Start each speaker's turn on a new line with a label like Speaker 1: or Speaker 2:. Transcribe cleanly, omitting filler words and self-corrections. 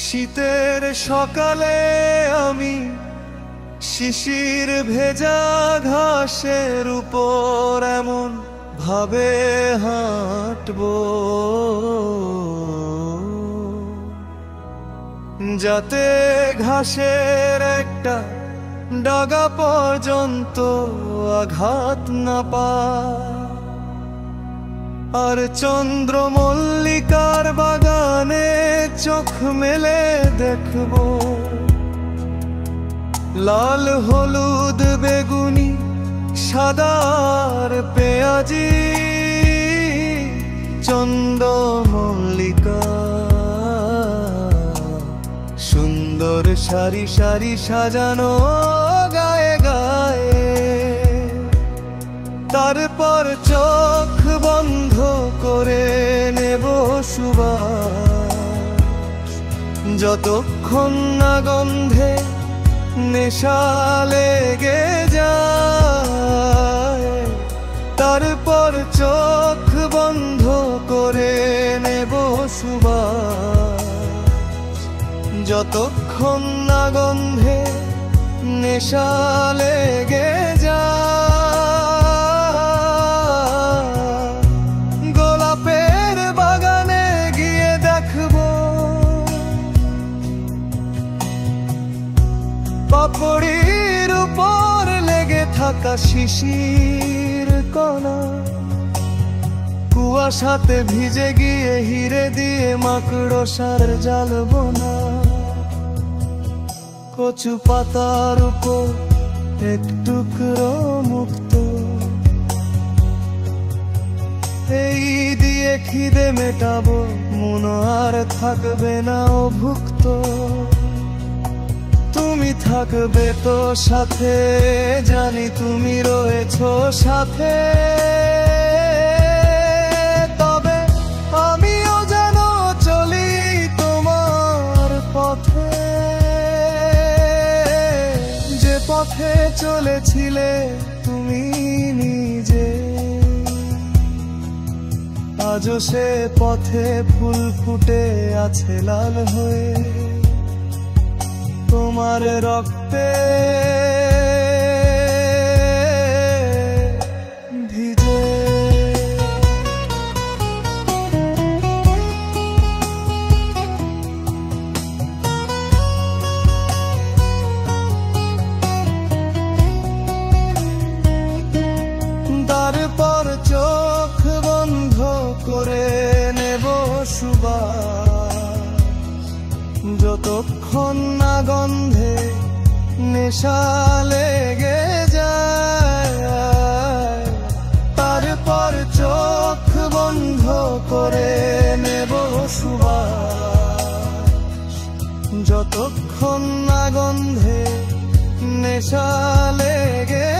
Speaker 1: শীতের সকালে আমি শিশির ভেজা ঘাসের উপর এমন ভাবে হাঁটবো যাতে ঘাসের একটা ডাগা পর্যন্ত আঘাত না পায়। আর চন্দ্রমল্লিকার বাগানে চোখ মেলে দেখবো লাল হলুদ বেগুনি সাদার পেঁয়াজি চন্দ্রমল্লিকা সুন্দর সারি সারি সাজানো গায়ে গায়ে। তারপর চোখ বন্ধ করে নেব সুবাস যতক্ষণ না গন্ধে নেশা লেগে যায়। তারপর চোখ বন্ধ করে নেব সুবাস যতক্ষণ না গন্ধে নেশা লেগে যায়। গোলাপের বাগানে গিয়ে দেখবো পাপড়ির উপর লেগে থাকা শিশির কণা কুয়াশাতে ভিজে গিয়ে হিরে দিয়ে মাকড়সার জাল বোনা। কচু পাতার উপর এক টুকরো মুক্ত এই দিয়ে খিদে মেটাবো মন আর থাকবে না অভুক্ত। তুমি থাকবে তো সাথে জানি তুমি রয়েছো সাথে তবে আমিও যেন চলি তোমার পথে যে পথে চলেছিলে তুমি নিজে। আজও সে পথে ফুল ফুটে আছে লাল হয়ে তোমার রক্তে ভিজে। তারপর চোখ বন্ধ করে নেব সুবাস যতক্ষণ না গন্ধে নেশা লেগে যায়। তারপর চোখ বন্ধ করে নেব সুবাস যতক্ষণ না গন্ধে নেশা লেগে